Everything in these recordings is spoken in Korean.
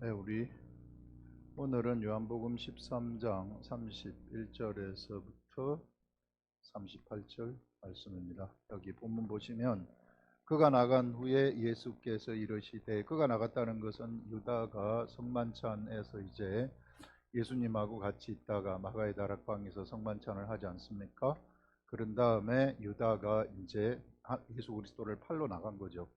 네, 우리 오늘은 요한복음 13장 31절에서부터 38절 말씀입니다. 여기 본문 보시면 그가 나간 후에 예수께서 이르시되, 그가 나갔다는 것은 유다가 성만찬에서 이제 예수님하고 같이 있다가 마가의 다락방에서 성만찬을 하지 않습니까? 그런 다음에 유다가 이제 예수 그리스도를 팔러 나간 거죠.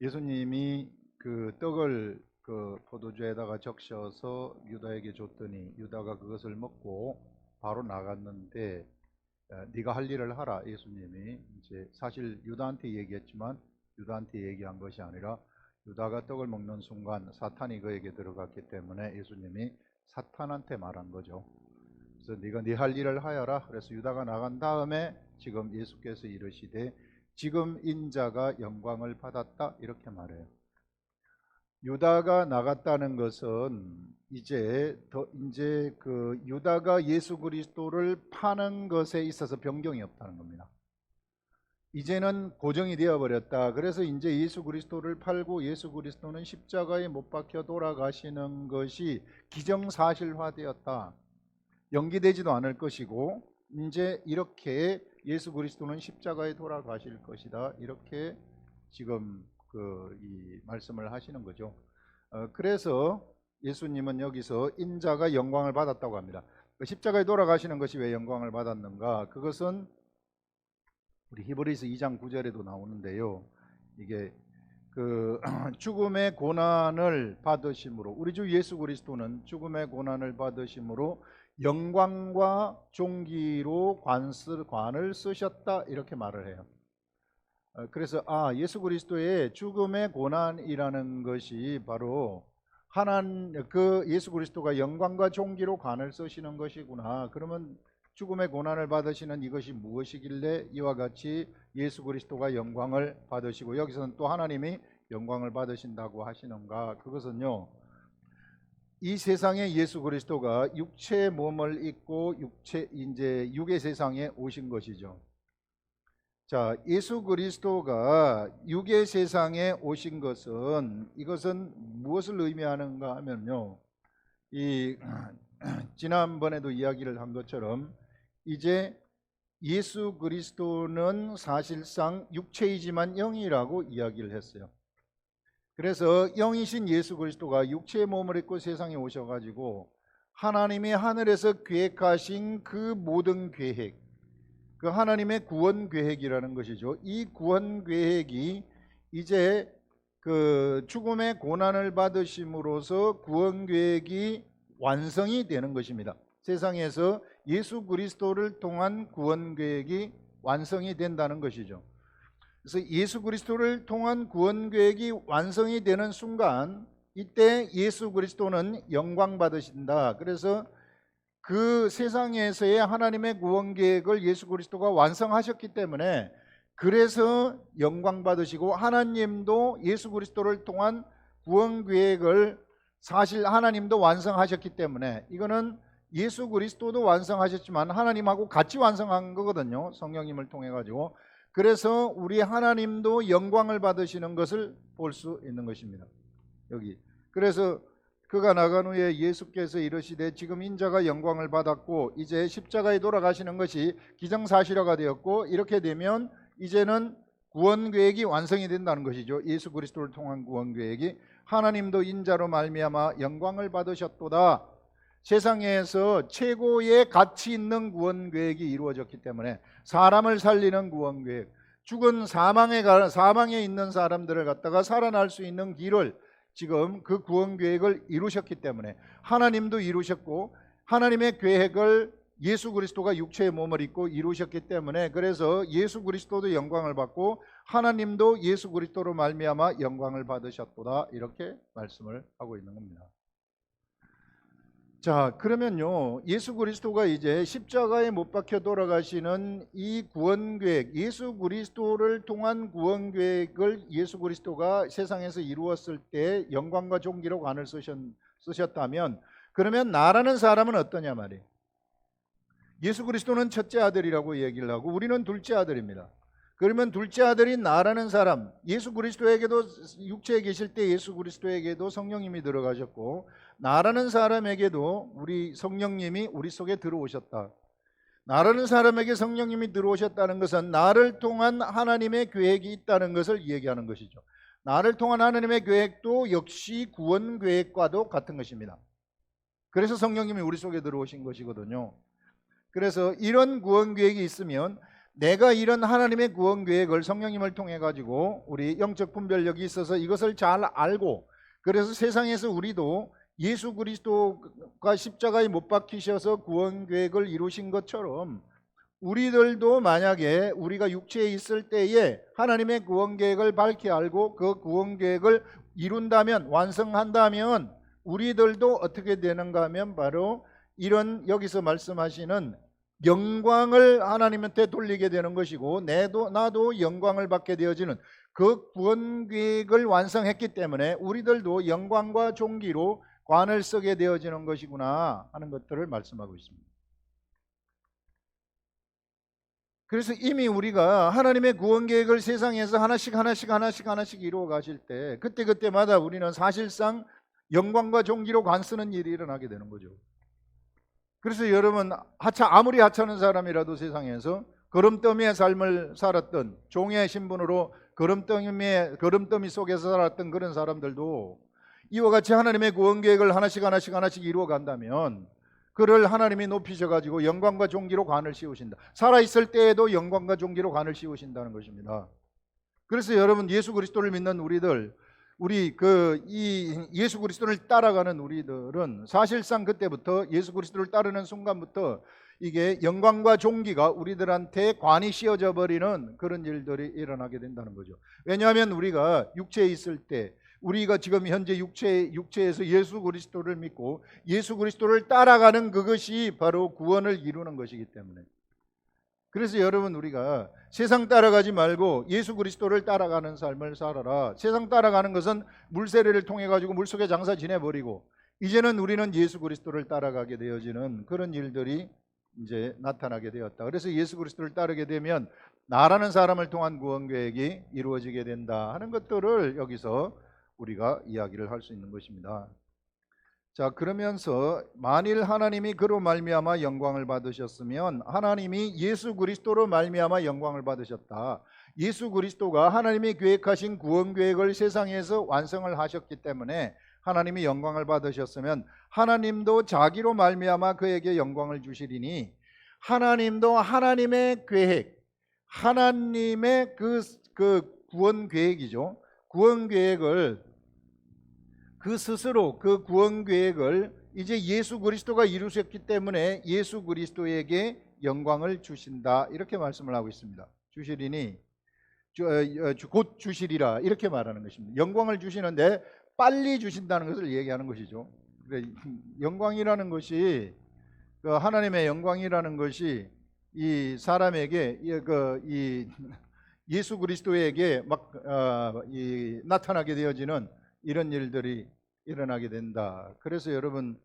예수님이 그 떡을 그 포도주에다가 적셔서 유다에게 줬더니 유다가 그것을 먹고 바로 나갔는데, 네가 할 일을 하라. 예수님이 이제 사실 유다한테 얘기했지만 유다한테 얘기한 것이 아니라 유다가 떡을 먹는 순간 사탄이 그에게 들어갔기 때문에 예수님이 사탄한테 말한 거죠. 그래서 네가 네 할 일을 하여라. 그래서 유다가 나간 다음에 지금 예수께서 이르시되 지금 인자가 영광을 받았다 이렇게 말해요. 유다가 나갔다는 것은 이제 그 유다가 예수 그리스도를 파는 것에 있어서 변경이 없다는 겁니다. 이제는 고정이 되어 버렸다. 그래서 이제 예수 그리스도를 팔고 예수 그리스도는 십자가에 못 박혀 돌아가시는 것이 기정사실화되었다. 연기되지도 않을 것이고 이제 이렇게 예수 그리스도는 십자가에 돌아가실 것이다. 이렇게 지금 이 말씀을 하시는 거죠. 그래서 예수님은 여기서 인자가 영광을 받았다고 합니다. 십자가에 돌아가시는 것이 왜 영광을 받았는가? 그것은 우리 히브리서 2장 9절에도 나오는데요. 이게 그 죽음의 고난을 받으심으로, 우리 주 예수 그리스도는 죽음의 고난을 받으심으로 영광과 존귀로 관을 쓰셨다 이렇게 말을 해요. 그래서 예수 그리스도의 죽음의 고난이라는 것이 바로 예수 그리스도가 영광과 존귀로 관을 쓰시는 것이구나. 그러면 죽음의 고난을 받으시는 이것이 무엇이길래 이와 같이 예수 그리스도가 영광을 받으시고 여기서는 또 하나님이 영광을 받으신다고 하시는가? 그것은요, 이 세상에 예수 그리스도가 육체의 몸을 입고 육의 세상에 오신 것이죠. 자, 예수 그리스도가 육의 세상에 오신 것은 이것은 무엇을 의미하는가 하면요, 지난번에도 이야기를 한 것처럼 이제 예수 그리스도는 사실상 육체이지만 영이라고 이야기를 했어요. 그래서 영이신 예수 그리스도가 육체의 몸을 입고 세상에 오셔가지고 하나님이 하늘에서 계획하신 그 모든 계획, 그 하나님의 구원 계획이라는 것이죠. 이 구원 계획이 이제 그 죽음의 고난을 받으심으로써 구원 계획이 완성이 되는 것입니다. 세상에서 예수 그리스도를 통한 구원 계획이 완성이 된다는 것이죠. 그래서 예수 그리스도를 통한 구원 계획이 완성이 되는 순간 이때 예수 그리스도는 영광 받으신다. 그래서 그 세상에서의 하나님의 구원 계획을 예수 그리스도가 완성하셨기 때문에 그래서 영광 받으시고, 하나님도 예수 그리스도를 통한 구원 계획을 사실 하나님도 완성하셨기 때문에 이거는 예수 그리스도도 완성하셨지만 하나님하고 같이 완성한 거거든요. 성령님을 통해 가지고. 그래서 우리 하나님도 영광을 받으시는 것을 볼 수 있는 것입니다. 여기. 그래서 그가 나간 후에 예수께서 이르시되 지금 인자가 영광을 받았고 이제 십자가에 돌아가시는 것이 기정사실화가 되었고, 이렇게 되면 이제는 구원 계획이 완성이 된다는 것이죠. 예수 그리스도를 통한 구원 계획이. 하나님도 인자로 말미암아 영광을 받으셨도다. 세상에서 최고의 가치 있는 구원 계획이 이루어졌기 때문에 사람을 살리는 구원 계획, 죽은 사망에 있는 사람들을 갖다가 살아날 수 있는 길을 지금 그 구원 계획을 이루셨기 때문에 하나님도 이루셨고, 하나님의 계획을 예수 그리스도가 육체의 몸을 입고 이루셨기 때문에 그래서 예수 그리스도도 영광을 받고 하나님도 예수 그리스도로 말미암아 영광을 받으셨도다 이렇게 말씀을 하고 있는 겁니다. 자, 그러면요, 예수 그리스도가 이제 십자가에 못 박혀 돌아가시는 이 구원 계획, 예수 그리스도를 통한 구원 계획을 예수 그리스도가 세상에서 이루었을 때 영광과 존귀로 관을 쓰셨다면, 그러면 나라는 사람은 어떠냐 말이에요. 예수 그리스도는 첫째 아들이라고 얘기를 하고 우리는 둘째 아들입니다. 그러면 둘째 아들인 나라는 사람, 예수 그리스도에게도 육체에 계실 때 예수 그리스도에게도 성령님이 들어가셨고 나라는 사람에게도 우리 성령님이 우리 속에 들어오셨다. 나라는 사람에게 성령님이 들어오셨다는 것은 나를 통한 하나님의 계획이 있다는 것을 얘기하는 것이죠. 나를 통한 하나님의 계획도 역시 구원 계획과도 같은 것입니다. 그래서 성령님이 우리 속에 들어오신 것이거든요. 그래서 이런 구원 계획이 있으면 내가 이런 하나님의 구원 계획을 성령님을 통해 가지고 우리 영적 분별력이 있어서 이것을 잘 알고, 그래서 세상에서 우리도 예수 그리스도가 십자가에 못 박히셔서 구원 계획을 이루신 것처럼 우리들도 만약에 우리가 육체에 있을 때에 하나님의 구원 계획을 밝히 알고 그 구원 계획을 이룬다면, 완성한다면 우리들도 어떻게 되는가 하면 바로 이런 여기서 말씀하시는 영광을 하나님한테 돌리게 되는 것이고 나도 영광을 받게 되어지는 그 구원 계획을 완성했기 때문에 우리들도 영광과 존귀로 관을 쓰게 되어지는 것이구나 하는 것들을 말씀하고 있습니다. 그래서 이미 우리가 하나님의 구원 계획을 세상에서 하나씩 이루어 가실 때 그때마다 우리는 사실상 영광과 존귀로 관 쓰는 일이 일어나게 되는 거죠. 그래서 여러분, 아무리 하찮은 사람이라도 세상에서 거름더미의 삶을 살았던, 종의 신분으로 거름더미 속에서 살았던 그런 사람들도 이와 같이 하나님의 구원 계획을 하나씩 이루어 간다면 그를 하나님이 높이셔가지고 영광과 존귀로 관을 씌우신다. 살아있을 때에도 영광과 존귀로 관을 씌우신다는 것입니다. 그래서 여러분, 예수 그리스도를 믿는 이 예수 그리스도를 따라가는 우리들은 사실상 그때부터 예수 그리스도를 따르는 순간부터 이게 영광과 존귀가 우리들한테 관이 씌워져 버리는 그런 일들이 일어나게 된다는 거죠. 왜냐하면 우리가 육체에 있을 때, 우리가 지금 현재 육체에서 예수 그리스도를 믿고 예수 그리스도를 따라가는 그것이 바로 구원을 이루는 것이기 때문에. 그래서 여러분, 우리가 세상 따라가지 말고 예수 그리스도를 따라가는 삶을 살아라. 세상 따라가는 것은 물세례를 통해 가지고 물속에 장사 지내버리고 이제는 우리는 예수 그리스도를 따라가게 되어지는 그런 일들이 이제 나타나게 되었다. 그래서 예수 그리스도를 따르게 되면 나라는 사람을 통한 구원 계획이 이루어지게 된다 하는 것들을 여기서 우리가 이야기를 할 수 있는 것입니다. 자, 그러면서 만일 하나님이 그로 말미암아 영광을 받으셨으면 하나님이 예수 그리스도로 말미암아 영광을 받으셨다. 예수 그리스도가 하나님이 계획하신 구원 계획을 세상에서 완성을 하셨기 때문에 하나님이 영광을 받으셨으면 하나님도 자기로 말미암아 그에게 영광을 주시리니, 하나님도 하나님의 계획, 하나님의 그 구원 계획이죠. 구원 계획을 그 스스로 그 구원 계획을 이제 예수 그리스도가 이루셨기 때문에 예수 그리스도에게 영광을 주신다, 이렇게 말씀을 하고 있습니다. 주시리니 곧 주시리라, 이렇게 말하는 것입니다. 영광을 주시는데 빨리 주신다는 것을 얘기하는 것이죠. 영광이라는 것이, 하나님의 영광이라는 것이 이 사람에게 이 예수 그리스도에게 막 나타나게 되어지는 이런 일들이 일어나게 된다. 그래서 여러분,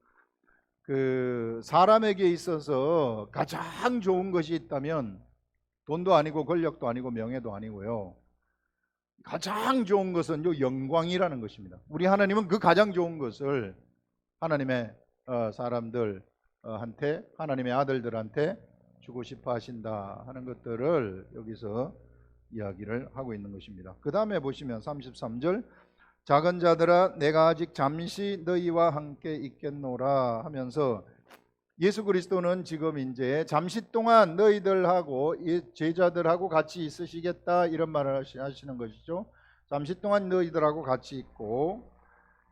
그 사람에게 있어서 가장 좋은 것이 있다면 돈도 아니고 권력도 아니고 명예도 아니고요, 가장 좋은 것은 영광이라는 것입니다. 우리 하나님은 그 가장 좋은 것을 하나님의 사람들한테, 하나님의 아들들한테 주고 싶어 하신다 하는 것들을 여기서 이야기를 하고 있는 것입니다. 그 다음에 보시면 33절, 작은 자들아 내가 아직 잠시 너희와 함께 있겠노라 하면서 예수 그리스도는 지금 이제 잠시 동안 너희들하고 제자들하고 같이 있으시겠다, 이런 말을 하시는 것이죠. 잠시 동안 너희들하고 같이 있고,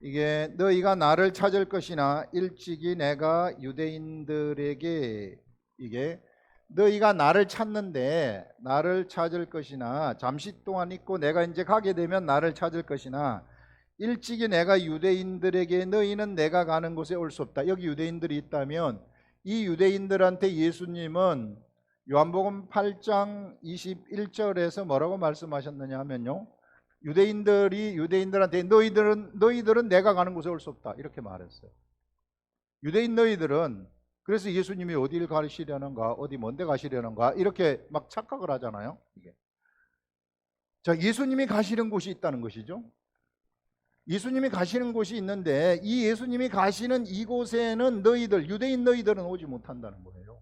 이게 너희가 나를 찾을 것이나 일찍이 내가 유대인들에게, 이게 너희가 나를 찾는데 나를 찾을 것이나, 잠시 동안 있고 내가 이제 가게 되면 나를 찾을 것이나, 일찍이 내가 유대인들에게 너희는 내가 가는 곳에 올 수 없다. 여기 유대인들이 있다면 이 유대인들한테 예수님은 요한복음 8장 21절에서 뭐라고 말씀하셨느냐 하면요, 유대인들한테 너희들은 내가 가는 곳에 올 수 없다, 이렇게 말했어요. 유대인 너희들은, 그래서 예수님이 어디를 가시려는가, 어디 먼데 가시려는가, 이렇게 막 착각을 하잖아요. 이게 자, 예수님이 가시는 곳이 있다는 것이죠. 예수님이 가시는 곳이 있는데 이 예수님이 가시는 이곳에는 너희들, 유대인 너희들은 오지 못한다는 거예요.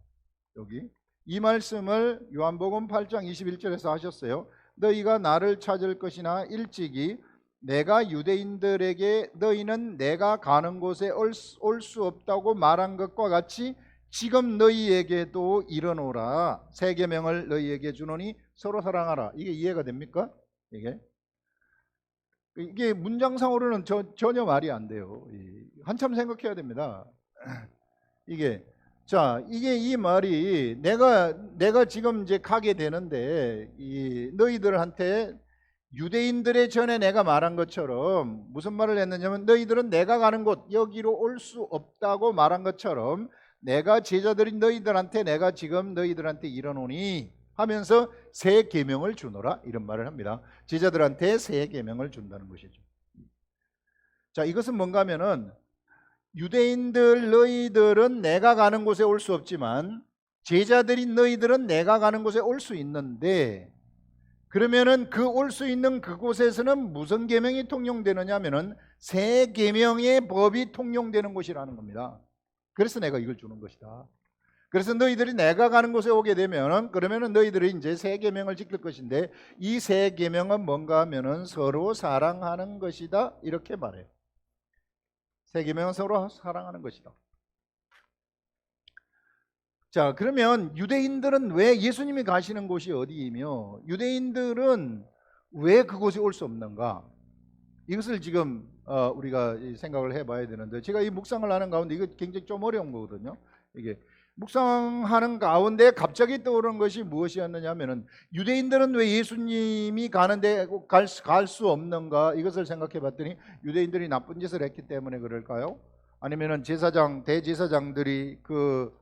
여기 이 말씀을 요한복음 8장 21절에서 하셨어요. 너희가 나를 찾을 것이나 일찍이 내가 유대인들에게 너희는 내가 가는 곳에 올 수 없다고 말한 것과 같이 지금 너희에게도 이르노라. 새 계명을 너희에게 주노니 서로 사랑하라. 이게 이해가 됩니까? 이게 문장상으로는 전혀 말이 안 돼요. 한참 생각해야 됩니다. 이게 이 말이 내가 지금 이제 가게 되는데 너희들한테 유대인들의 전에 내가 말한 것처럼 무슨 말을 했느냐면 너희들은 내가 가는 곳 여기로 올 수 없다고 말한 것처럼 내가 제자들인 너희들한테 내가 지금 너희들한테 이르노니 하면서 새 계명을 주노라 이런 말을 합니다. 제자들한테 새 계명을 준다는 것이죠. 자, 이것은 뭔가 하면은 유대인들 너희들은 내가 가는 곳에 올 수 없지만 제자들인 너희들은 내가 가는 곳에 올 수 있는데 그러면은 그 올 수 있는 그곳에서는 무슨 계명이 통용되느냐 하면은 새 계명의 법이 통용되는 곳이라는 겁니다. 그래서 내가 이걸 주는 것이다. 그래서 너희들이 내가 가는 곳에 오게 되면 그러면은 너희들이 이제 새 계명을 지킬 것인데 이 새 계명은 뭔가 하면은 서로 사랑하는 것이다 이렇게 말해요. 새 계명은 서로 사랑하는 것이다. 자, 그러면 유대인들은 왜 예수님이 가시는 곳이 어디이며 유대인들은 왜 그곳에 올 수 없는가? 이것을 지금 우리가 생각을 해봐야 되는데 제가 이 묵상을 하는 가운데 이거 굉장히 좀 어려운 거거든요. 이게 묵상하는 가운데 갑자기 떠오르는 것이 무엇이었느냐 하면은 유대인들은 왜 예수님이 가는데 갈 수 없는가 이것을 생각해 봤더니 유대인들이 나쁜 짓을 했기 때문에 그럴까요? 아니면은 대제사장들이 그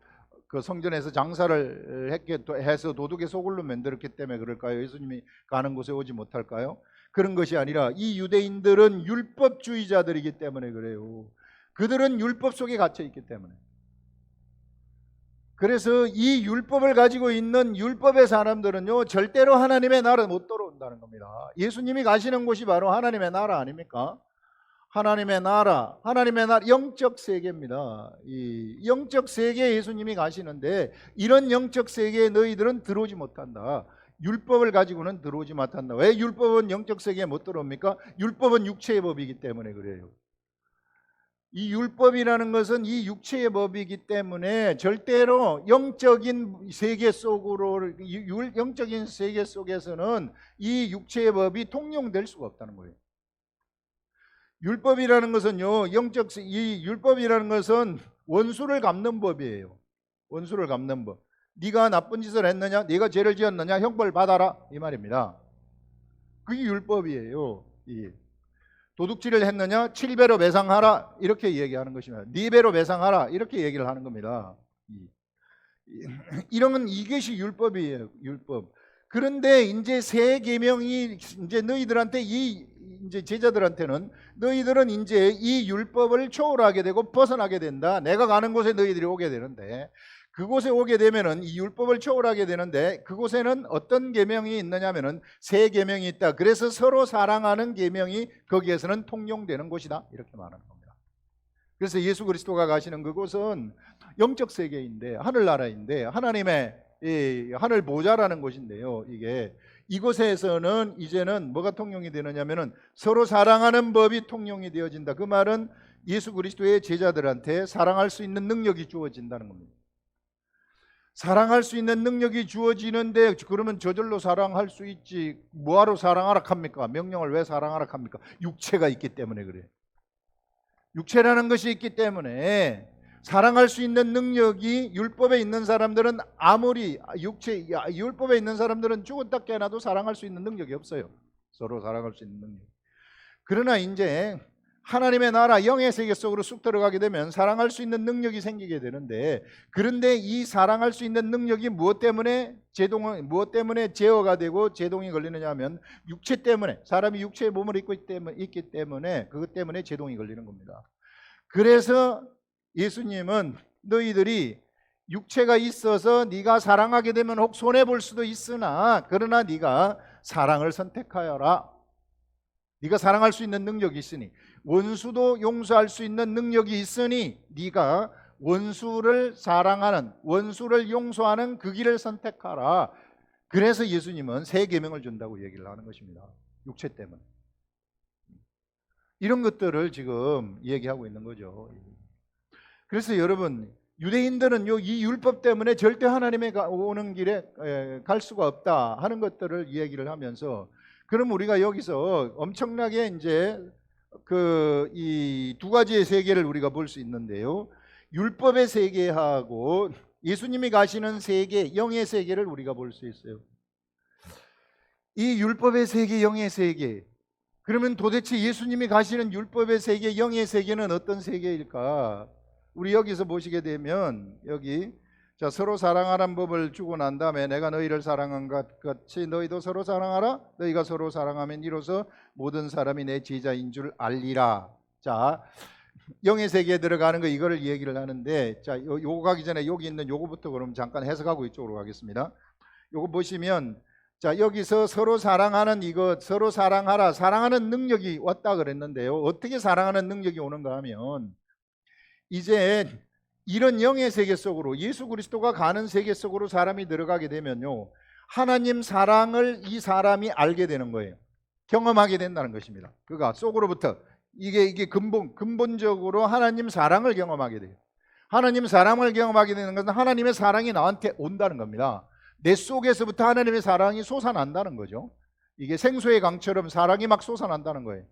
성전에서 장사를 해서 도둑의 소굴로 만들었기 때문에 그럴까요? 예수님이 가는 곳에 오지 못할까요? 그런 것이 아니라 이 유대인들은 율법주의자들이기 때문에 그래요. 그들은 율법 속에 갇혀 있기 때문에. 그래서 이 율법을 가지고 있는 율법의 사람들은요 절대로 하나님의 나라에 못 들어온다는 겁니다. 예수님이 가시는 곳이 바로 하나님의 나라 아닙니까? 하나님의 나라 영적 세계입니다. 이 영적 세계에 예수님이 가시는데 이런 영적 세계에 너희들은 들어오지 못한다. 율법을 가지고는 들어오지 못한다. 왜 율법은 영적 세계에 못 들어옵니까? 율법은 육체의 법이기 때문에 그래요. 이 율법이라는 것은 이 육체의 법이기 때문에 절대로 영적인 세계 속에서는 이 육체의 법이 통용될 수가 없다는 거예요. 율법이라는 것은요, 이 율법이라는 것은 원수를 갚는 법이에요. 원수를 갚는 법. 네가 나쁜 짓을 했느냐, 네가 죄를 지었느냐, 형벌 받아라 이 말입니다. 그게 율법이에요. 도둑질을 했느냐 7배로 배상하라 이렇게 얘기하는 것입니다. 4배로 배상하라 이렇게 얘기를 하는 겁니다. 이런 이것이 율법이에요. 율법. 그런데 이제 새 계명이 이제 너희들한테 이제 제자들한테는 너희들은 이제 이 율법을 초월하게 되고 벗어나게 된다. 내가 가는 곳에 너희들이 오게 되는데 그곳에 오게 되면은 이 율법을 초월하게 되는데 그곳에는 어떤 계명이 있느냐면은 새 계명이 있다. 그래서 서로 사랑하는 계명이 거기에서는 통용되는 곳이다. 이렇게 말하는 겁니다. 그래서 예수 그리스도가 가시는 그곳은 영적 세계인데 하늘나라인데 하나님의 하늘 보좌라는 곳인데요. 이곳에서는 이제는 뭐가 통용이 되느냐면은 서로 사랑하는 법이 통용이 되어진다. 그 말은 예수 그리스도의 제자들한테 사랑할 수 있는 능력이 주어진다는 겁니다. 사랑할 수 있는 능력이 주어지는데 그러면 저절로 사랑할 수 있지 뭐하러 사랑하라 합니까? 명령을 왜 사랑하라 합니까? 육체가 있기 때문에 그래요. 육체라는 것이 있기 때문에 사랑할 수 있는 능력이 율법에 있는 사람들은 아무리 율법에 있는 사람들은 죽었다 깨어나도 사랑할 수 있는 능력이 없어요. 서로 사랑할 수 있는 능력. 그러나 이제 하나님의 나라 영의 세계 속으로 쑥 들어가게 되면 사랑할 수 있는 능력이 생기게 되는데 그런데 이 사랑할 수 있는 능력이 무엇 때문에 제어가 되고 제동이 걸리느냐 하면 육체 때문에 사람이 육체의 몸을 입고 있기 때문에 그것 때문에 제동이 걸리는 겁니다. 그래서 예수님은 너희들이 육체가 있어서 네가 사랑하게 되면 혹 손해 볼 수도 있으나 그러나 네가 사랑을 선택하여라. 네가 사랑할 수 있는 능력이 있으니, 원수도 용서할 수 있는 능력이 있으니 네가 원수를 사랑하는, 원수를 용서하는 그 길을 선택하라. 그래서 예수님은 세 계명을 준다고 얘기를 하는 것입니다. 육체 때문에. 이런 것들을 지금 얘기하고 있는 거죠. 그래서 여러분, 유대인들은 이 율법 때문에 절대 하나님의 오는 길에 갈 수가 없다 하는 것들을 얘기를 하면서, 그럼 우리가 여기서 엄청나게 이제 이 두 가지의 세계를 우리가 볼 수 있는데요. 율법의 세계하고 예수님이 가시는 세계, 영의 세계를 우리가 볼 수 있어요. 이 율법의 세계, 영의 세계, 그러면 도대체 예수님이 가시는 율법의 세계, 영의 세계는 어떤 세계일까? 우리 여기서 보시게 되면 여기 자, 서로 사랑하라는 법을 주고 난 다음에 내가 너희를 사랑한 것 같이 너희도 서로 사랑하라. 너희가 서로 사랑하면 이로써 모든 사람이 내 제자인 줄 알리라. 자, 영의 세계에 들어가는 거, 이거를 얘기를 하는데, 자, 요거 가기 전에 여기 있는 요거부터 그럼 잠깐 해석하고 이쪽으로 가겠습니다. 요거 보시면, 자, 여기서 서로 사랑하는 이거, 서로 사랑하라, 사랑하는 능력이 왔다 그랬는데요. 어떻게 사랑하는 능력이 오는가 하면, 이제 이런 영의 세계 속으로, 예수 그리스도가 가는 세계 속으로 사람이 들어가게 되면요, 하나님 사랑을 이 사람이 알게 되는 거예요. 경험하게 된다는 것입니다. 그가 속으로부터 이게 근본적으로 하나님 사랑을 경험하게 돼요. 하나님 사랑을 경험하게 되는 것은 하나님의 사랑이 나한테 온다는 겁니다. 내 속에서부터 하나님의 사랑이 솟아난다는 거죠. 이게 생수의 강처럼 사랑이 막 솟아난다는 거예요.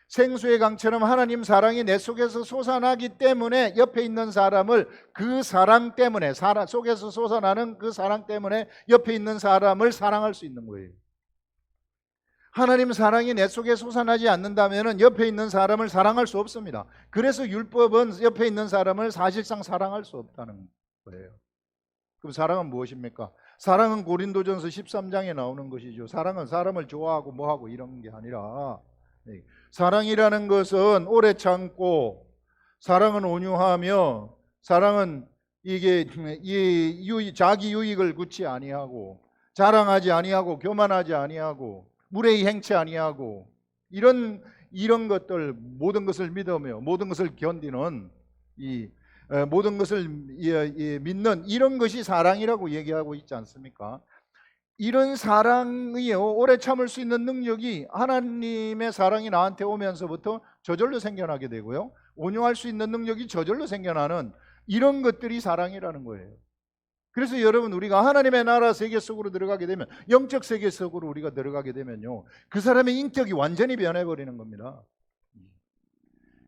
생수의 강처럼 하나님 사랑이 내 속에서 솟아나기 때문에 옆에 있는 사람을 그 사랑 때문에, 속에서 솟아나는 그 사랑 때문에 옆에 있는 사람을 사랑할 수 있는 거예요. 하나님 사랑이 내 속에 솟아나지 않는다면 옆에 있는 사람을 사랑할 수 없습니다. 그래서 율법은 옆에 있는 사람을 사실상 사랑할 수 없다는 거예요. 그럼 사랑은 무엇입니까? 사랑은 고린도전서 13장에 나오는 것이죠. 사랑은 사람을 좋아하고 뭐하고 이런 게 아니라, 사랑이라는 것은 오래 참고, 사랑은 온유하며, 사랑은 이게 자기 유익을 굳이 아니하고, 자랑하지 아니하고, 교만하지 아니하고, 무례히 행치 아니하고, 이런 것들, 모든 것을 믿으며 모든 것을 견디는, 모든 것을 믿는 이런 것이 사랑이라고 얘기하고 있지 않습니까? 이런 사랑이요, 오래 참을 수 있는 능력이 하나님의 사랑이 나한테 오면서부터 저절로 생겨나게 되고요, 온유할 수 있는 능력이 저절로 생겨나는 이런 것들이 사랑이라는 거예요. 그래서 여러분, 우리가 하나님의 나라 세계 속으로 들어가게 되면, 영적 세계 속으로 우리가 들어가게 되면요, 그 사람의 인격이 완전히 변해버리는 겁니다.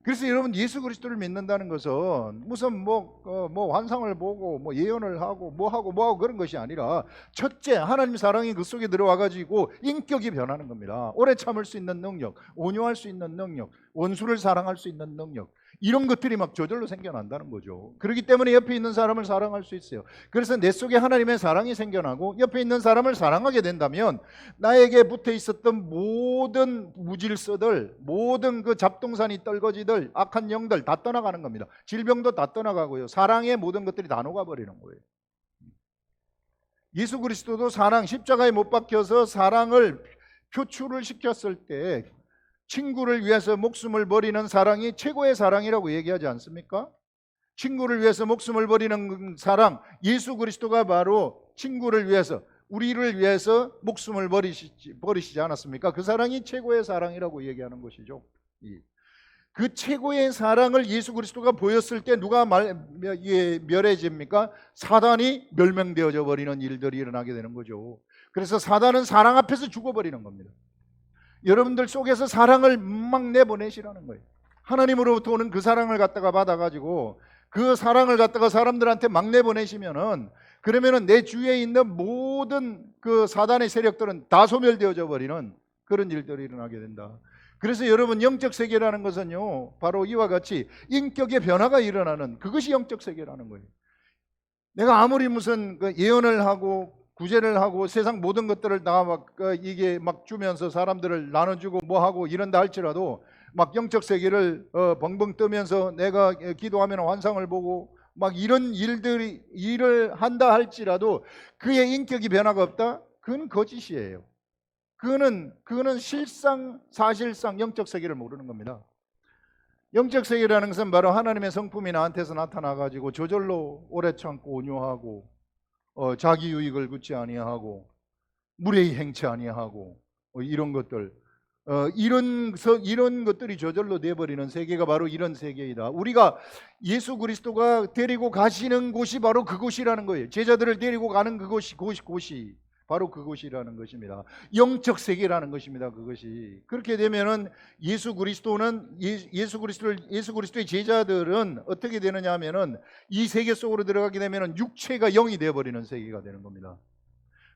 그래서 여러분, 예수 그리스도를 믿는다는 것은 무슨 환상을 보고 예언을 하고 뭐하고 그런 것이 아니라, 첫째, 하나님 사랑이 그 속에 들어와 가지고 인격이 변하는 겁니다. 오래 참을 수 있는 능력, 온유할 수 있는 능력, 원수를 사랑할 수 있는 능력, 이런 것들이 막 저절로 생겨난다는 거죠. 그렇기 때문에 옆에 있는 사람을 사랑할 수 있어요. 그래서 내 속에 하나님의 사랑이 생겨나고 옆에 있는 사람을 사랑하게 된다면, 나에게 붙어 있었던 모든 무질서들, 모든 그 잡동사니 떨거지들, 악한 영들 다 떠나가는 겁니다. 질병도 다 떠나가고요, 사랑의 모든 것들이 다 녹아버리는 거예요. 예수 그리스도도 사랑, 십자가에 못 박혀서 사랑을 표출을 시켰을 때 친구를 위해서 목숨을 버리는 사랑이 최고의 사랑이라고 얘기하지 않습니까? 친구를 위해서 목숨을 버리는 사랑, 예수 그리스도가 바로 친구를 위해서, 우리를 위해서 목숨을 버리시지 않았습니까? 그 사랑이 최고의 사랑이라고 얘기하는 것이죠. 그 최고의 사랑을 예수 그리스도가 보였을 때 누가 멸해집니까? 사단이 멸명되어져 버리는 일들이 일어나게 되는 거죠. 그래서 사단은 사랑 앞에서 죽어버리는 겁니다. 여러분들 속에서 사랑을 막 내보내시라는 거예요. 하나님으로부터 오는 그 사랑을 갖다가 받아가지고 그 사랑을 갖다가 사람들한테 막 내보내시면은, 그러면은 내 주위에 있는 모든 그 사단의 세력들은 다 소멸되어져 버리는 그런 일들이 일어나게 된다. 그래서 여러분, 영적 세계라는 것은요, 바로 이와 같이 인격의 변화가 일어나는, 그것이 영적 세계라는 거예요. 내가 아무리 무슨 예언을 하고 구제를 하고 세상 모든 것들을 다 이게 주면서 사람들을 나눠주고 뭐하고 이런다 할지라도, 막 영적 세계를 벙벙 뜨면서 내가 기도하면 환상을 보고 막 이런 일을 한다 할지라도 그의 인격이 변화가 없다? 그건 거짓이에요. 그거는 사실상 영적 세계를 모르는 겁니다. 영적 세계라는 것은 바로 하나님의 성품이 나한테서 나타나 가지고 저절로 오래 참고 온유하고 자기 유익을 굳지 아니하고 무례히 행치 아니하고 이런 것들, 이런 것들이 저절로 돼버리는 세계가 바로 이런 세계이다. 우리가 예수 그리스도가 데리고 가시는 곳이 바로 그곳이라는 거예요. 제자들을 데리고 가는 곳이 바로 그곳이라는 것입니다. 영적 세계라는 것입니다. 그것이 그렇게 되면은 예수 그리스도의 제자들은 어떻게 되느냐 하면은 이 세계 속으로 들어가게 되면은 육체가 영이 되어버리는 세계가 되는 겁니다.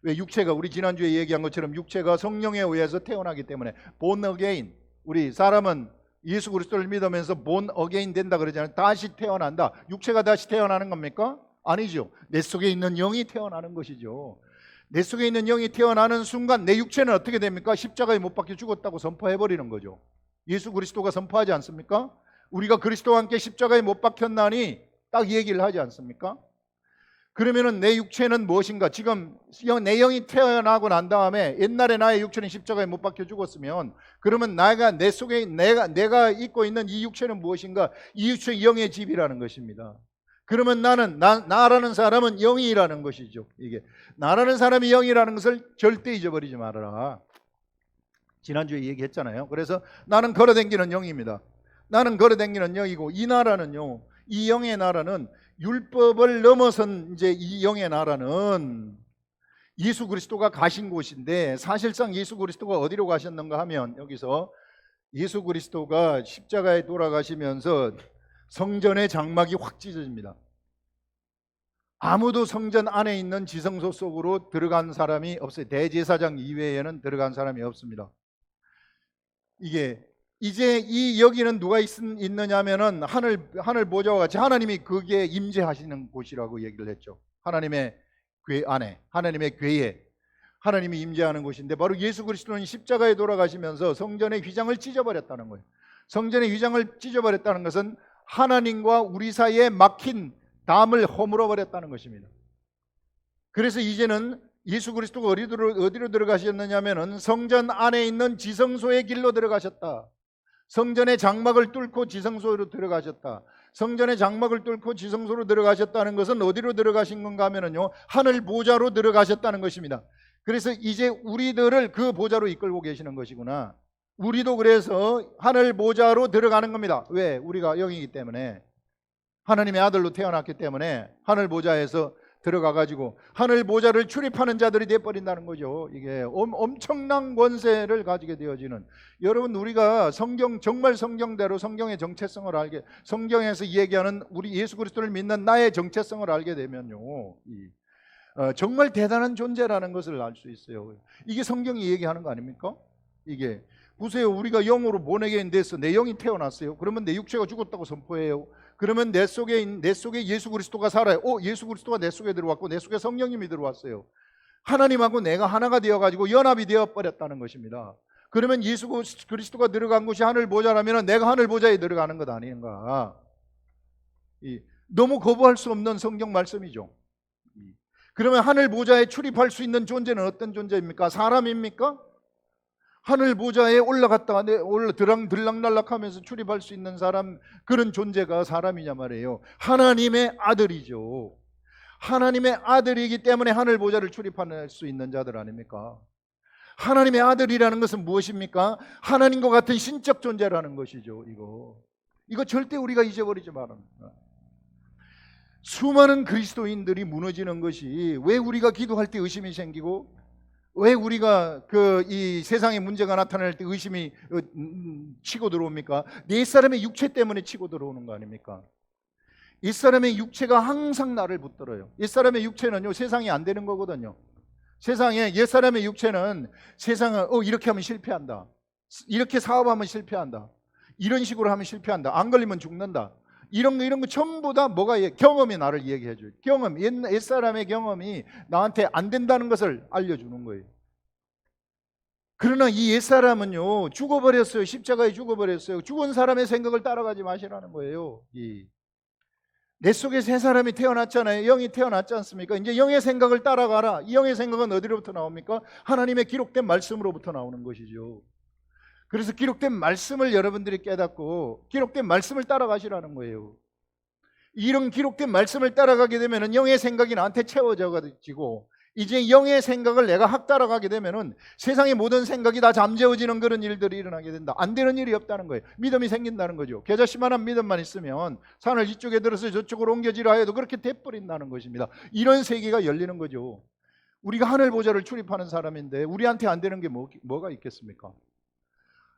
왜? 육체가, 우리 지난주에 얘기한 것처럼 육체가 성령에 의해서 태어나기 때문에 born again, 우리 사람은 예수 그리스도를 믿으면서 born again 된다 그러잖아요. 다시 태어난다. 육체가 다시 태어나는 겁니까? 아니죠. 내 속에 있는 영이 태어나는 것이죠. 내 속에 있는 영이 태어나는 순간 내 육체는 어떻게 됩니까? 십자가에 못 박혀 죽었다고 선포해버리는 거죠. 예수 그리스도가 선포하지 않습니까? 우리가 그리스도와 함께 십자가에 못 박혔나니 딱 이 얘기를 하지 않습니까? 그러면은 내 육체는 무엇인가? 지금 내 영이 태어나고 난 다음에 옛날에 나의 육체는 십자가에 못 박혀 죽었으면, 그러면 내 속에 내가 입고 있는 이 육체는 무엇인가? 이 육체는 영의 집이라는 것입니다. 그러면 나라는 사람은 영이라는 것이죠. 이게 나라는 사람이 영이라는 것을 절대 잊어버리지 말아라. 지난주에 얘기했잖아요. 그래서 나는 걸어다니는 영입니다. 나는 걸어다니는 영이고, 이 나라는요, 이 영의 나라는 율법을 넘어선 이제 이 영의 나라는 예수 그리스도가 가신 곳인데, 사실상 예수 그리스도가 어디로 가셨는가 하면, 여기서 예수 그리스도가 십자가에 돌아가시면서 성전의 장막이 확 찢어집니다. 아무도 성전 안에 있는 지성소 속으로 들어간 사람이 없어요. 대제사장 이외에는 들어간 사람이 없습니다. 이게 이제 이 여기는 누가 있느냐 하면은 하늘 보좌와 같이 하나님이 거기에 임재하시는 곳이라고 얘기를 했죠. 하나님의 궤 안에, 하나님의 궤에 하나님이 임재하는 곳인데, 바로 예수 그리스도는 십자가에 돌아가시면서 성전의 휘장을 찢어버렸다는 거예요. 성전의 휘장을 찢어버렸다는 것은 하나님과 우리 사이에 막힌 담을 허물어 버렸다는 것입니다. 그래서 이제는 예수 그리스도가 어디로 들어가셨느냐 하면은 성전 안에 있는 지성소의 길로 들어가셨다. 성전의 장막을 뚫고 지성소로 들어가셨다. 성전의 장막을 뚫고 지성소로 들어가셨다는 것은 어디로 들어가신 건가 하면은요, 하늘 보좌로 들어가셨다는 것입니다. 그래서 이제 우리들을 그 보좌로 이끌고 계시는 것이구나. 우리도 그래서 하늘 보좌로 들어가는 겁니다. 왜? 우리가 영이기 때문에, 하나님의 아들로 태어났기 때문에 하늘 보좌에서 들어가 가지고 하늘 보좌를 출입하는 자들이 되어버린다는 거죠. 이게 엄청난 권세를 가지게 되어지는, 여러분, 우리가 정말 성경대로 성경의 정체성을 알게, 성경에서 얘기하는 우리 예수 그리스도를 믿는 나의 정체성을 알게 되면요, 정말 대단한 존재라는 것을 알 수 있어요. 이게 성경이 얘기하는 거 아닙니까? 이게 보세요. 우리가 영으로 본에게인 데서 내 영이 태어났어요. 그러면 내 육체가 죽었다고 선포해요. 그러면 내 속에 예수 그리스도가 살아요. 예수 그리스도가 내 속에 들어왔고 내 속에 성령님이 들어왔어요. 하나님하고 내가 하나가 되어가지고 연합이 되어버렸다는 것입니다. 그러면 예수 그리스도가 들어간 곳이 하늘 보좌라면 내가 하늘 보좌에 들어가는 것 아닌가? 너무 거부할 수 없는 성경 말씀이죠. 그러면 하늘 보좌에 출입할 수 있는 존재는 어떤 존재입니까? 사람입니까? 하늘 보좌에 올라갔다가 들락날락하면서 출입할 수 있는 사람, 그런 존재가 사람이냐 말이에요. 하나님의 아들이죠. 하나님의 아들이기 때문에 하늘 보좌를 출입할 수 있는 자들 아닙니까? 하나님의 아들이라는 것은 무엇입니까? 하나님과 같은 신적 존재라는 것이죠. 이거 절대 우리가 잊어버리지 말아야 합니다. 수많은 그리스도인들이 무너지는 것이, 왜 우리가 기도할 때 의심이 생기고, 왜 우리가 이 세상에 문제가 나타날 때 의심이 치고 들어옵니까? 옛사람의 육체 때문에 치고 들어오는 거 아닙니까? 옛사람의 육체가 항상 나를 붙들어요. 옛사람의 육체는요, 세상이 안 되는 거거든요. 세상에 옛사람의 육체는 세상을 이렇게 하면 실패한다, 이렇게 사업하면 실패한다, 이런 식으로 하면 실패한다, 안 걸리면 죽는다, 이런 거 전부 다 경험이 나를 얘기해줘요. 옛사람의 경험이 나한테 안 된다는 것을 알려주는 거예요. 그러나 이 옛사람은요, 죽어버렸어요. 십자가에 죽어버렸어요. 죽은 사람의 생각을 따라가지 마시라는 거예요. 내 속에 새 사람이 태어났잖아요. 영이 태어났지 않습니까? 이제 영의 생각을 따라가라. 이 영의 생각은 어디로부터 나옵니까? 하나님의 기록된 말씀으로부터 나오는 것이죠. 그래서 기록된 말씀을 여러분들이 깨닫고 기록된 말씀을 따라가시라는 거예요. 이런 기록된 말씀을 따라가게 되면 영의 생각이 나한테 채워져가지고 이제 영의 생각을 내가 확 따라가게 되면은 세상의 모든 생각이 다 잠재워지는 그런 일들이 일어나게 된다. 안 되는 일이 없다는 거예요. 믿음이 생긴다는 거죠. 겨자씨만한 믿음만 있으면 산을 이쪽에 들어서 저쪽으로 옮겨지라 해도 그렇게 돼버린다는 것입니다. 이런 세계가 열리는 거죠. 우리가 하늘 보좌를 출입하는 사람인데 우리한테 안 되는 게 뭐가 있겠습니까?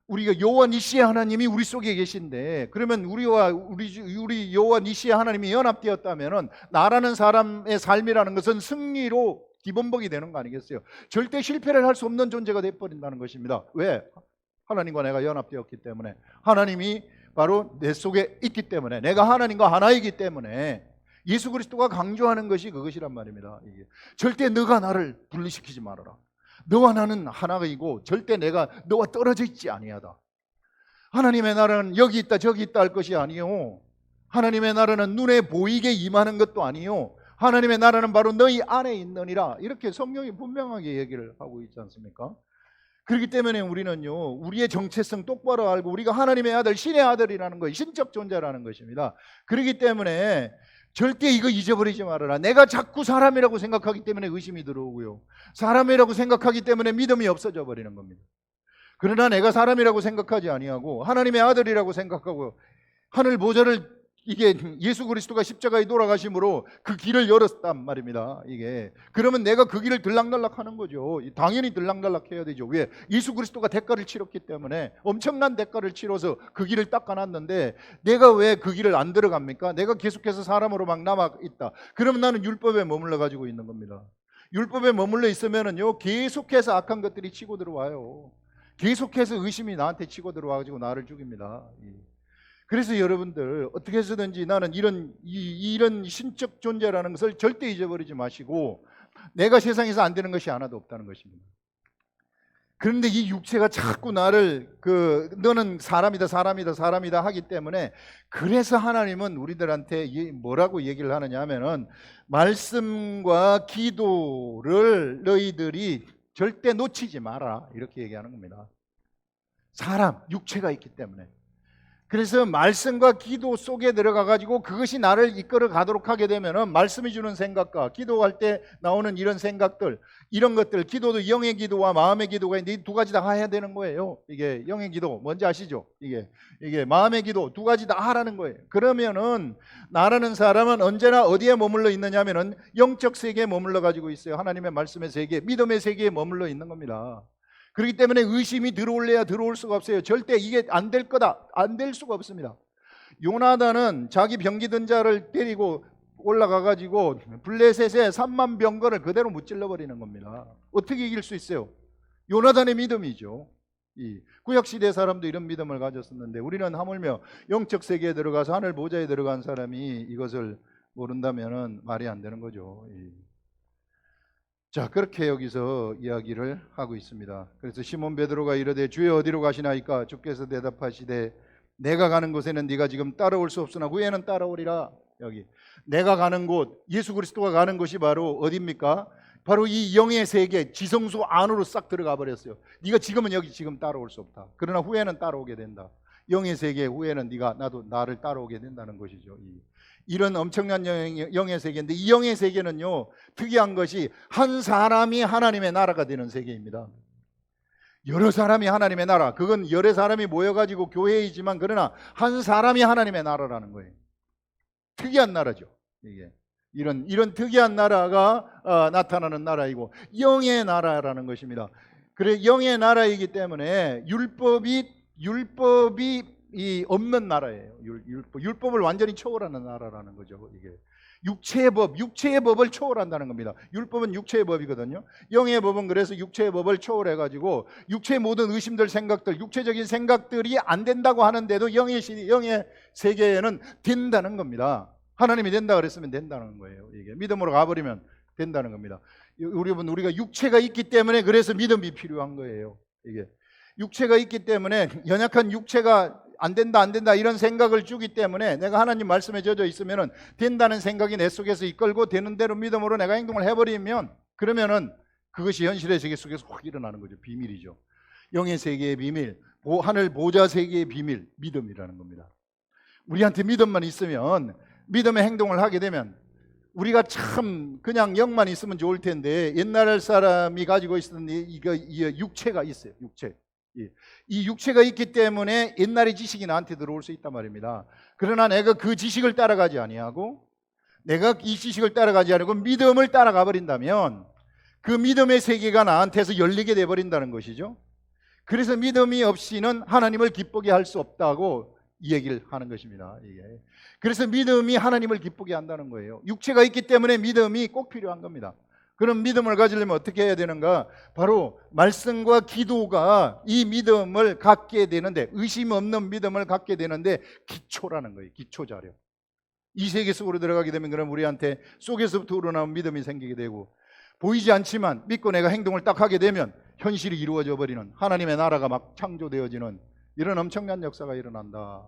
우리가 여호와 니시의 하나님이 우리 속에 계신데, 그러면 우리 여호와 니시의 하나님이 연합되었다면은 나라는 사람의 삶이라는 것은 승리로 기본복이 되는 거 아니겠어요? 절대 실패를 할 수 없는 존재가 되어버린다는 것입니다. 왜? 하나님과 내가 연합되었기 때문에, 하나님이 바로 내 속에 있기 때문에, 내가 하나님과 하나이기 때문에. 예수 그리스도가 강조하는 것이 그것이란 말입니다. 이게. 절대 너가 나를 분리시키지 말아라. 너와 나는 하나이고 절대 내가 너와 떨어져 있지 아니하다. 하나님의 나라는 여기 있다 저기 있다 할 것이 아니요, 하나님의 나라는 눈에 보이게 임하는 것도 아니요, 하나님의 나라는 바로 너희 안에 있느니라. 이렇게 성경이 분명하게 얘기를 하고 있지 않습니까? 그렇기 때문에 우리는요, 우리의 정체성 똑바로 알고 우리가 하나님의 아들, 신의 아들이라는 거예요. 신적 존재라는 것입니다. 그렇기 때문에 절대 이거 잊어버리지 말아라. 내가 자꾸 사람이라고 생각하기 때문에 의심이 들어오고요, 사람이라고 생각하기 때문에 믿음이 없어져 버리는 겁니다. 그러나 내가 사람이라고 생각하지 아니하고 하나님의 아들이라고 생각하고 하늘 보좌를, 이게 예수 그리스도가 십자가에 돌아가심으로 그 길을 열었단 말입니다. 이게 그러면 내가 그 길을 들락날락 하는 거죠. 당연히 들락날락 해야 되죠. 왜? 예수 그리스도가 대가를 치렀기 때문에, 엄청난 대가를 치러서 그 길을 닦아놨는데 내가 왜 그 길을 안 들어갑니까? 내가 계속해서 사람으로 막 남아 있다. 그러면 나는 율법에 머물러 가지고 있는 겁니다. 율법에 머물러 있으면은요, 계속해서 악한 것들이 치고 들어와요. 계속해서 의심이 나한테 치고 들어와가지고 나를 죽입니다. 그래서 여러분들 어떻게 해서든지 나는 이런 신적 존재라는 것을 절대 잊어버리지 마시고, 내가 세상에서 안 되는 것이 하나도 없다는 것입니다. 그런데 이 육체가 자꾸 나를 너는 사람이다 하기 때문에, 그래서 하나님은 우리들한테 뭐라고 얘기를 하느냐 하면은, 말씀과 기도를 너희들이 절대 놓치지 마라, 이렇게 얘기하는 겁니다. 사람, 육체가 있기 때문에. 그래서 말씀과 기도 속에 들어가 가지고 그것이 나를 이끌어 가도록 하게 되면은, 말씀이 주는 생각과 기도할 때 나오는 이런 생각들, 이런 것들, 기도도 영의 기도와 마음의 기도가 있는데 이 두 가지 다 해야 되는 거예요. 이게 영의 기도 뭔지 아시죠? 이게 마음의 기도 두 가지 다 하라는 거예요. 그러면은 나라는 사람은 언제나 어디에 머물러 있느냐면은 영적 세계에 머물러 가지고 있어요. 하나님의 말씀의 세계, 믿음의 세계에 머물러 있는 겁니다. 그렇기 때문에 의심이 들어올래야 들어올 수가 없어요. 절대 이게 안 될 거다, 안 될 수가 없습니다. 요나단은 자기 병기든 자를 때리고 올라가 가지고 블레셋에 3만 병거를 그대로 무찔러 버리는 겁니다. 어떻게 이길 수 있어요? 요나단의 믿음이죠. 이 구약시대 사람도 이런 믿음을 가졌었는데, 우리는 하물며 영적 세계에 들어가서 하늘 보좌에 들어간 사람이 이것을 모른다면 말이 안 되는 거죠. 자, 그렇게 여기서 이야기를 하고 있습니다. 그래서 시몬 베드로가 이르되 주여 어디로 가시나이까? 주께서 대답하시되 내가 가는 곳에는 네가 지금 따라올 수 없으나 후에는 따라오리라. 여기 내가 가는 곳, 예수 그리스도가 가는 곳이 바로 어디입니까? 바로 이 영의 세계, 지성소 안으로 싹 들어가 버렸어요. 네가 지금은 여기 지금 따라올 수 없다. 그러나 후에는 따라오게 된다. 영의 세계 후에는 나도 나를 따라오게 된다는 것이죠. 이런 엄청난 영의 세계인데, 이 영의 세계는요, 특이한 것이 한 사람이 하나님의 나라가 되는 세계입니다. 여러 사람이 하나님의 나라, 그건 여러 사람이 모여가지고 교회이지만 그러나 한 사람이 하나님의 나라라는 거예요. 특이한 나라죠. 이런 특이한 나라가 나타나는 나라이고 영의 나라라는 것입니다. 그래, 영의 나라이기 때문에 율법이 없는 나라예요. 율법을 완전히 초월하는 나라라는 거죠. 이게 육체의 법을 초월한다는 겁니다. 율법은 육체의 법이거든요. 영의 법은 그래서 육체의 법을 초월해가지고 육체의 모든 의심들, 생각들, 육체적인 생각들이 안 된다고 하는데도 영의 세계에는 된다는 겁니다. 하나님이 된다 그랬으면 된다는 거예요. 이게 믿음으로 가버리면 된다는 겁니다. 우리가 육체가 있기 때문에 그래서 믿음이 필요한 거예요. 이게 육체가 있기 때문에, 연약한 육체가 안 된다 안 된다 이런 생각을 주기 때문에 내가 하나님 말씀에 젖어 있으면은 된다는 생각이 내 속에서 이끌고 되는 대로 믿음으로 내가 행동을 해버리면 그러면은 그것이 현실의 세계 속에서 확 일어나는 거죠. 비밀이죠. 영의 세계의 비밀, 하늘 보좌 세계의 비밀, 믿음이라는 겁니다. 우리한테 믿음만 있으면, 믿음의 행동을 하게 되면 우리가 참 그냥 영만 있으면 좋을 텐데 옛날 사람이 가지고 있었던 이 육체가 있어요. 육체. 이 육체가 있기 때문에 옛날의 지식이 나한테 들어올 수 있단 말입니다. 그러나 내가 그 지식을 따라가지 아니하고 내가 이 지식을 따라가지 않고 믿음을 따라가 버린다면 그 믿음의 세계가 나한테서 열리게 돼 버린다는 것이죠. 그래서 믿음이 없이는 하나님을 기쁘게 할 수 없다고 이 얘기를 하는 것입니다. 이게. 그래서 믿음이 하나님을 기쁘게 한다는 거예요. 육체가 있기 때문에 믿음이 꼭 필요한 겁니다. 그럼 믿음을 가지려면 어떻게 해야 되는가? 바로 말씀과 기도가 이 믿음을 갖게 되는데, 의심 없는 믿음을 갖게 되는데 기초라는 거예요. 기초 자료. 이 세계 속으로 들어가게 되면 그럼 우리한테 속에서부터 우러나온 믿음이 생기게 되고, 보이지 않지만 믿고 내가 행동을 딱 하게 되면 현실이 이루어져 버리는, 하나님의 나라가 막 창조되어지는 이런 엄청난 역사가 일어난다.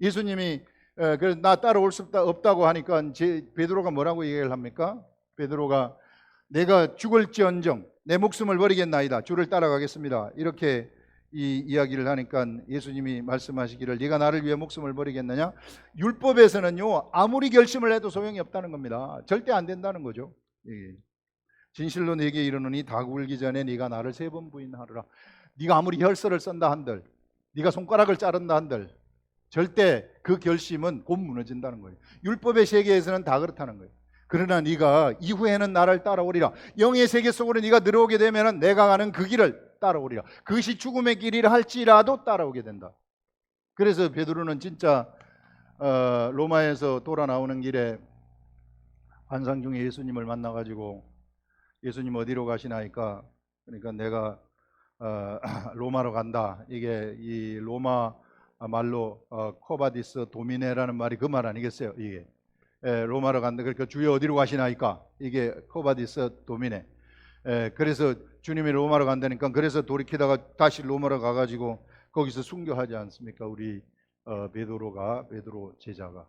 예수님이 그래서 나 따라올 수 없다고 하니까 베드로가 뭐라고 얘기를 합니까? 베드로가 내가 죽을지언정 내 목숨을 버리겠나이다, 주를 따라가겠습니다, 이렇게 이 이야기를 하니까 예수님이 말씀하시기를 네가 나를 위해 목숨을 버리겠느냐? 율법에서는요 아무리 결심을 해도 소용이 없다는 겁니다. 절대 안 된다는 거죠. 진실로 네게 이르노니 닭 울기 전에 네가 나를 3번 부인하리라. 네가 아무리 혈서를 쓴다 한들, 네가 손가락을 자른다 한들 절대 그 결심은 곧 무너진다는 거예요. 율법의 세계에서는 다 그렇다는 거예요. 그러나 네가 이후에는 나를 따라오리라. 영의 세계 속으로 네가 들어오게 되면 내가 가는 그 길을 따라오리라. 그것이 죽음의 길이라 할지라도 따라오게 된다. 그래서 베드로는 진짜 로마에서 돌아 나오는 길에 환상 중에 예수님을 만나가지고 예수님 어디로 가시나이까? 그러니까 내가 로마로 간다. 이게 이 로마 말로 코바디스 도미네라는 말이 그 말 아니겠어요? 이게 로마로 간다. 그러니까 주여 어디로 가시나이까? 이게 코바디스 도미네. 그래서 주님이 로마로 간다니까, 그래서 돌이키다가 다시 로마로 가가지고 거기서 순교하지 않습니까? 우리 베드로 제자가.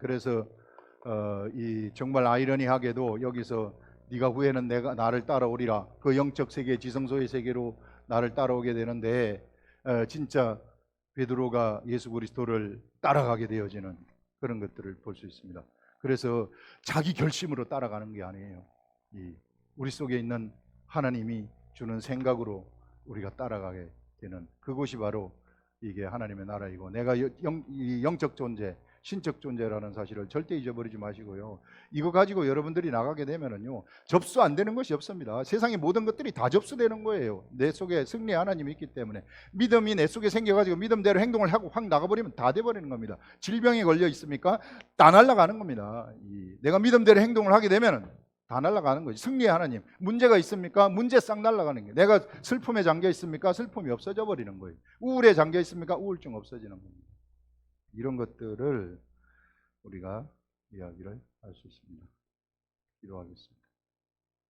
그래서 이 정말 아이러니하게도 여기서 네가 후에는 내가 나를 따라오리라, 그 영적 세계, 지성소의 세계로 나를 따라오게 되는데 진짜 베드로가 예수 그리스도를 따라가게 되어지는 그런 것들을 볼 수 있습니다. 그래서 자기 결심으로 따라가는 게 아니에요. 우리 속에 있는 하나님이 주는 생각으로 우리가 따라가게 되는 그곳이 바로 이게 하나님의 나라이고, 내가 영적 존재, 신적 존재라는 사실을 절대 잊어버리지 마시고요. 이거 가지고 여러분들이 나가게 되면은요 접수 안 되는 것이 없습니다. 세상의 모든 것들이 다 접수되는 거예요. 내 속에 승리의 하나님이 있기 때문에. 믿음이 내 속에 생겨가지고 믿음대로 행동을 하고 확 나가버리면 다 돼버리는 겁니다. 질병에 걸려 있습니까? 다 날아가는 겁니다. 내가 믿음대로 행동을 하게 되면은 다 날아가는 거지. 승리의 하나님. 문제가 있습니까? 문제 싹 날아가는 거예요. 내가 슬픔에 잠겨 있습니까? 슬픔이 없어져 버리는 거예요. 우울에 잠겨 있습니까? 우울증 없어지는 겁니다. 이런 것들을 우리가 이야기를 할 수 있습니다. 기도하겠습니다.